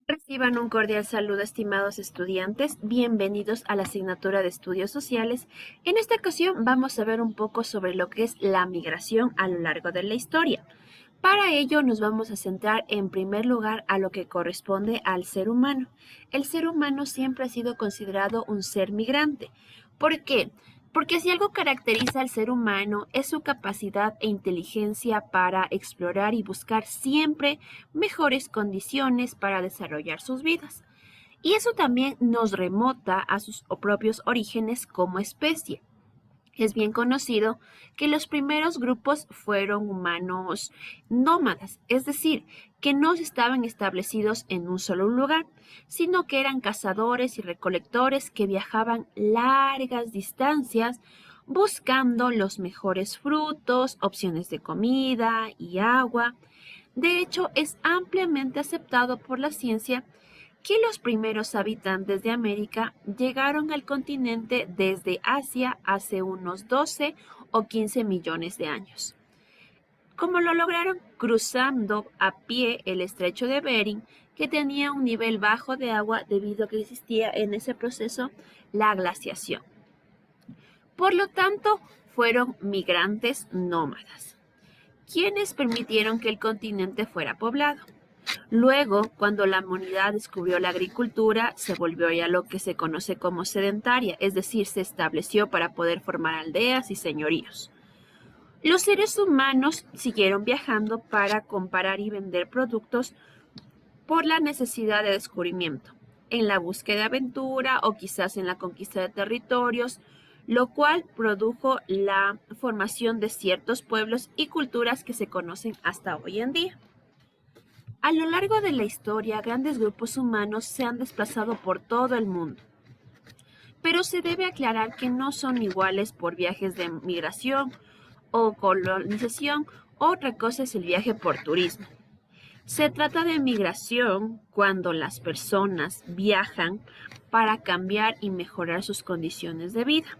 Reciban un cordial saludo, estimados estudiantes. Bienvenidos a la asignatura de Estudios Sociales. En esta ocasión vamos a ver un poco sobre lo que es la migración a lo largo de la historia. Para ello nos vamos a centrar en primer lugar a lo que corresponde al ser humano. El ser humano siempre ha sido considerado un ser migrante. ¿Por qué? Porque si algo caracteriza al ser humano es su capacidad e inteligencia para explorar y buscar siempre mejores condiciones para desarrollar sus vidas. Y eso también nos remota a sus propios orígenes como especie. Es bien conocido que los primeros grupos fueron humanos nómadas, es decir, que no estaban establecidos en un solo lugar, sino que eran cazadores y recolectores que viajaban largas distancias buscando los mejores frutos, opciones de comida y agua. De hecho, es ampliamente aceptado por la ciencia que los primeros habitantes de América llegaron al continente desde Asia hace unos 12 o 15 millones de años. Como lo lograron cruzando a pie el estrecho de Bering, que tenía un nivel bajo de agua debido a que existía en ese proceso la glaciación. Por lo tanto, fueron migrantes nómadas, quienes permitieron que el continente fuera poblado. Luego, cuando la humanidad descubrió la agricultura, se volvió ya lo que se conoce como sedentaria, es decir, se estableció para poder formar aldeas y señoríos. Los seres humanos siguieron viajando para comparar y vender productos por la necesidad de descubrimiento, en la búsqueda de aventura o quizás en la conquista de territorios, lo cual produjo la formación de ciertos pueblos y culturas que se conocen hasta hoy en día. A lo largo de la historia, grandes grupos humanos se han desplazado por todo el mundo, pero se debe aclarar que no son iguales por viajes de migración o colonización. Otra cosa es el viaje por turismo. Se trata de migración cuando las personas viajan para cambiar y mejorar sus condiciones de vida,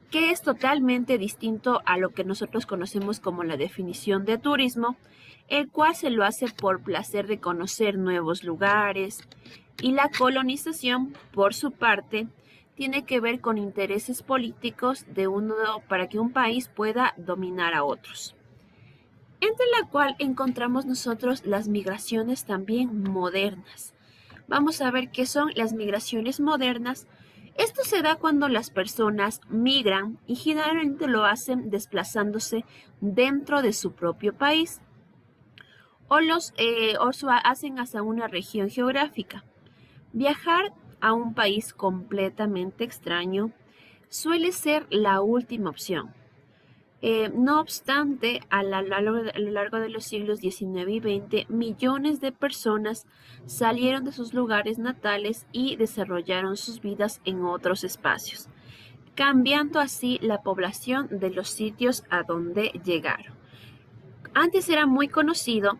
que es totalmente distinto a lo que nosotros conocemos como la definición de turismo, el cual se lo hace por placer de conocer nuevos lugares, y la colonización, por su parte, tiene que ver con intereses políticos de uno para que un país pueda dominar a otros. Entre la cual encontramos nosotros las migraciones también modernas. Vamos a ver qué son las migraciones modernas. Esto se da cuando las personas migran y generalmente lo hacen desplazándose dentro de su propio país o hacen hacia una región geográfica. Viajar a un país completamente extraño suele ser la última opción. No obstante, a lo largo de los siglos XIX y XX, millones de personas salieron de sus lugares natales y desarrollaron sus vidas en otros espacios, cambiando así la población de los sitios a donde llegaron. Antes era muy conocido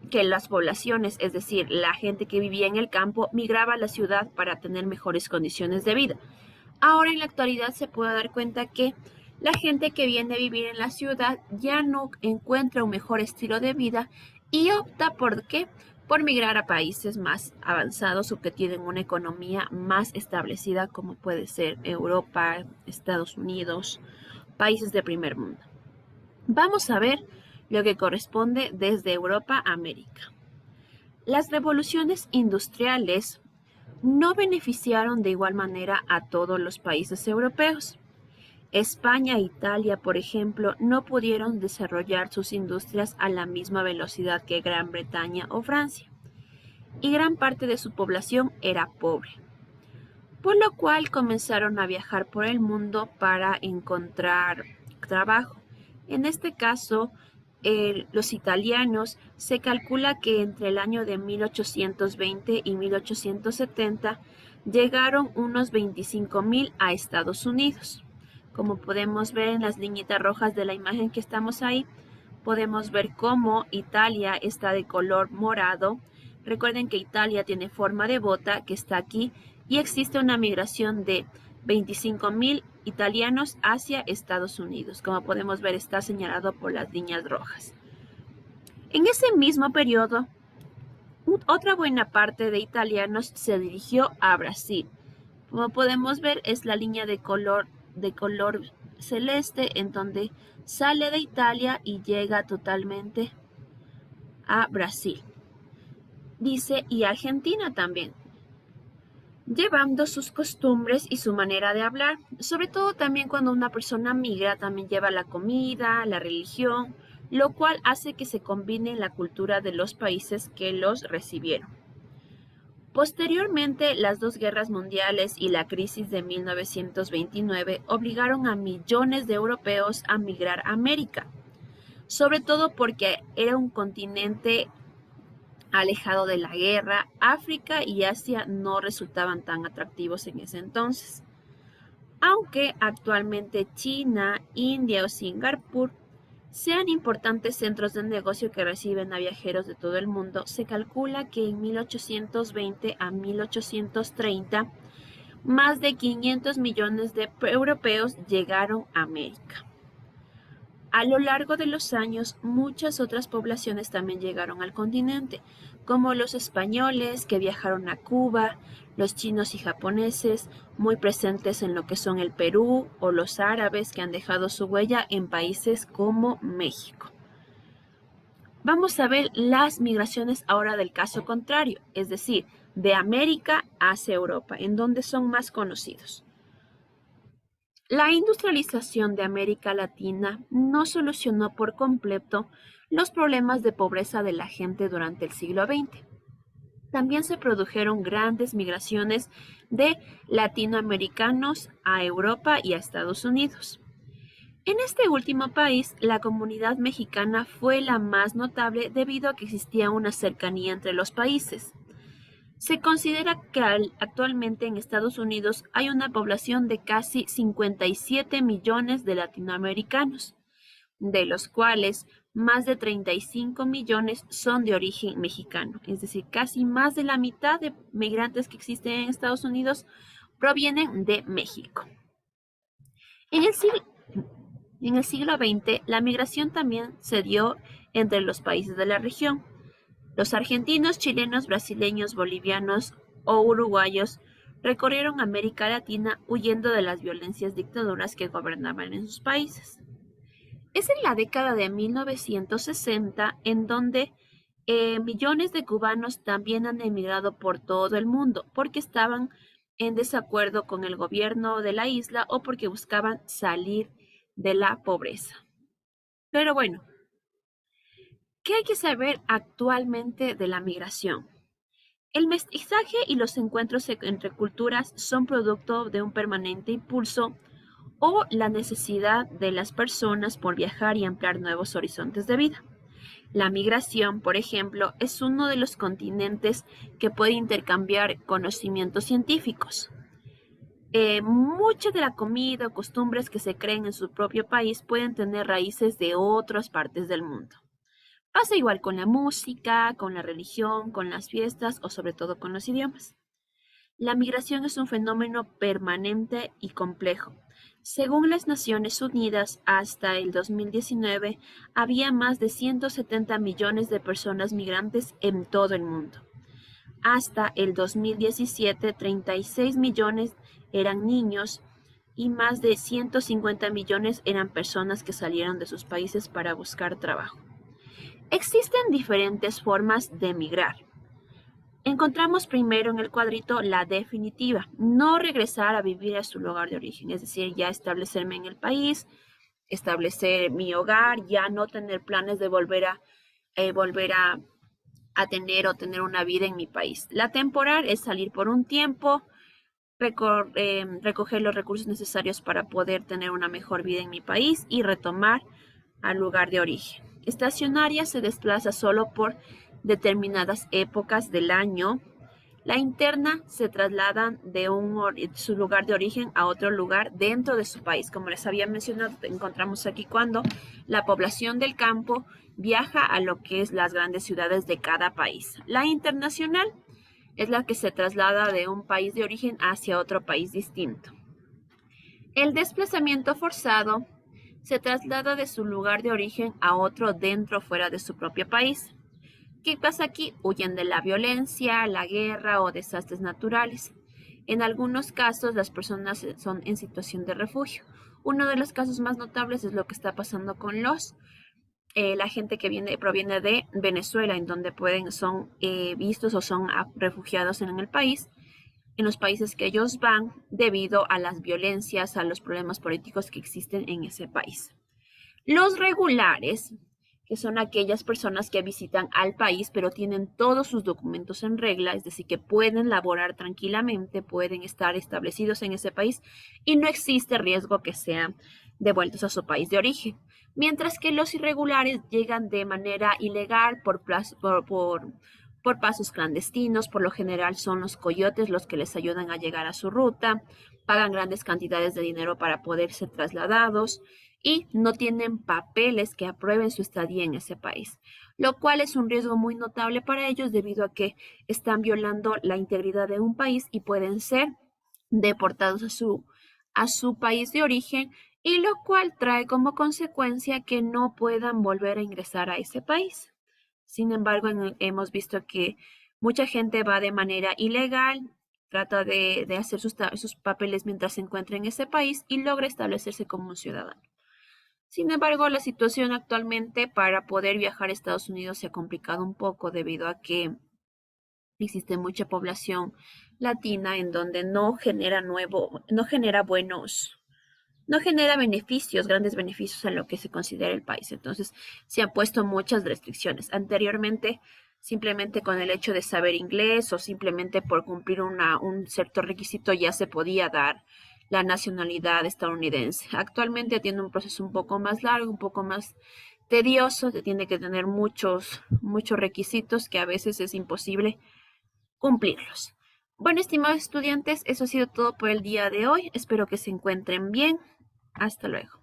que las poblaciones, es decir, la gente que vivía en el campo, migraba a la ciudad para tener mejores condiciones de vida. Ahora en la actualidad se puede dar cuenta que la gente que viene a vivir en la ciudad ya no encuentra un mejor estilo de vida y opta por qué, por migrar a países más avanzados o que tienen una economía más establecida como puede ser Europa, Estados Unidos, países de primer mundo. Vamos a ver lo que corresponde desde Europa a América. Las revoluciones industriales no beneficiaron de igual manera a todos los países europeos. España e Italia, por ejemplo, no pudieron desarrollar sus industrias a la misma velocidad que Gran Bretaña o Francia, y gran parte de su población era pobre, por lo cual comenzaron a viajar por el mundo para encontrar trabajo. En este caso, los italianos, se calcula que entre el año de 1820 y 1870 llegaron unos 25,000 a Estados Unidos. Como podemos ver en las liñitas rojas de la imagen que estamos ahí, podemos ver cómo Italia está de color morado. Recuerden que Italia tiene forma de bota, que está aquí, y existe una migración de 25,000 italianos hacia Estados Unidos. Como podemos ver, está señalado por las líneas rojas. En ese mismo periodo, Otra buena parte de italianos se dirigió a Brasil. Como podemos ver, es la línea de color celeste en donde sale de Italia y llega totalmente a Brasil. Dice, y Argentina también, llevando sus costumbres y su manera de hablar. Sobre todo también cuando una persona migra, también lleva la comida, la religión, lo cual hace que se combine la cultura de los países que los recibieron. Posteriormente, las dos guerras mundiales y la crisis de 1929 obligaron a millones de europeos a migrar a América, sobre todo porque era un continente alejado de la guerra. África y Asia no resultaban tan atractivos en ese entonces. Aunque actualmente China, India o Singapur sean importantes centros de negocio que reciben a viajeros de todo el mundo, se calcula que en 1820 a 1830 más de 500 millones de europeos llegaron a América. A lo largo de los años, muchas otras poblaciones también llegaron al continente, como los españoles que viajaron a Cuba, los chinos y japoneses, muy presentes en lo que son el Perú, o los árabes que han dejado su huella en países como México. Vamos a ver las migraciones ahora del caso contrario, es decir, de América hacia Europa, en donde son más conocidos. La industrialización de América Latina no solucionó por completo los problemas de pobreza de la gente durante el siglo XX. También se produjeron grandes migraciones de latinoamericanos a Europa y a Estados Unidos. En este último país, la comunidad mexicana fue la más notable debido a que existía una cercanía entre los países. Se considera que actualmente en Estados Unidos hay una población de casi 57 millones de latinoamericanos, de los cuales más de 35 millones son de origen mexicano, es decir, casi más de la mitad de migrantes que existen en Estados Unidos provienen de México. En el siglo XX, la migración también se dio entre los países de la región. Los argentinos, chilenos, brasileños, bolivianos o uruguayos recorrieron América Latina huyendo de las violencias dictaduras que gobernaban en sus países. Es en la década de 1960 en donde millones de cubanos también han emigrado por todo el mundo porque estaban en desacuerdo con el gobierno de la isla o porque buscaban salir de la pobreza. Pero bueno, ¿qué hay que saber actualmente de la migración? El mestizaje y los encuentros entre culturas son producto de un permanente impulso o la necesidad de las personas por viajar y ampliar nuevos horizontes de vida. La migración, por ejemplo, es uno de los continentes que puede intercambiar conocimientos científicos. Mucha de la comida o costumbres que se creen en su propio país pueden tener raíces de otras partes del mundo. Pasa igual con la música, con la religión, con las fiestas o sobre todo con los idiomas. La migración es un fenómeno permanente y complejo. Según las Naciones Unidas, hasta el 2019 había más de 170 millones de personas migrantes en todo el mundo. Hasta el 2017, 36 millones eran niños y más de 150 millones eran personas que salieron de sus países para buscar trabajo. Existen diferentes formas de migrar. Encontramos primero en el cuadrito la definitiva, no regresar a vivir a su lugar de origen, es decir, ya establecerme en el país, establecer mi hogar, ya no tener planes de volver a tener o tener una vida en mi país. La temporal es salir por un tiempo, recoger los recursos necesarios para poder tener una mejor vida en mi país y retomar al lugar de origen. Estacionaria se desplaza solo por determinadas épocas del año. La interna se trasladan de su lugar de origen a otro lugar dentro de su país. Como les había mencionado, encontramos aquí cuando la población del campo viaja a lo que es las grandes ciudades de cada país. La internacional es la que se traslada de un país de origen hacia otro país distinto. El desplazamiento forzado se traslada de su lugar de origen a otro dentro o fuera de su propio país. ¿Qué pasa aquí? Huyen de la violencia, la guerra o desastres naturales. En algunos casos, las personas son en situación de refugio. Uno de los casos más notables es lo que está pasando con la gente que proviene de Venezuela, en donde son vistos o son refugiados en el país, en los países que ellos van, debido a las violencias, a los problemas políticos que existen en ese país. Los regulares, que son aquellas personas que visitan al país, pero tienen todos sus documentos en regla, es decir, que pueden laborar tranquilamente, pueden estar establecidos en ese país y no existe riesgo que sean devueltos a su país de origen. Mientras que los irregulares llegan de manera ilegal por pasos clandestinos, por lo general son los coyotes los que les ayudan a llegar a su ruta, pagan grandes cantidades de dinero para poder ser trasladados y no tienen papeles que aprueben su estadía en ese país, lo cual es un riesgo muy notable para ellos debido a que están violando la integridad de un país y pueden ser deportados a su país de origen, y lo cual trae como consecuencia que no puedan volver a ingresar a ese país. Sin embargo, hemos visto que mucha gente va de manera ilegal, trata de hacer sus papeles mientras se encuentra en ese país y logra establecerse como un ciudadano. Sin embargo, la situación actualmente para poder viajar a Estados Unidos se ha complicado un poco debido a que existe mucha población latina en donde no genera beneficios, grandes beneficios en lo que se considera el país. Entonces, se han puesto muchas restricciones. Anteriormente, simplemente con el hecho de saber inglés o simplemente por cumplir un cierto requisito ya se podía dar la nacionalidad estadounidense. Actualmente tiene un proceso un poco más largo, un poco más tedioso, tiene que tener muchos requisitos que a veces es imposible cumplirlos. Bueno, estimados estudiantes, eso ha sido todo por el día de hoy. Espero que se encuentren bien. Hasta luego.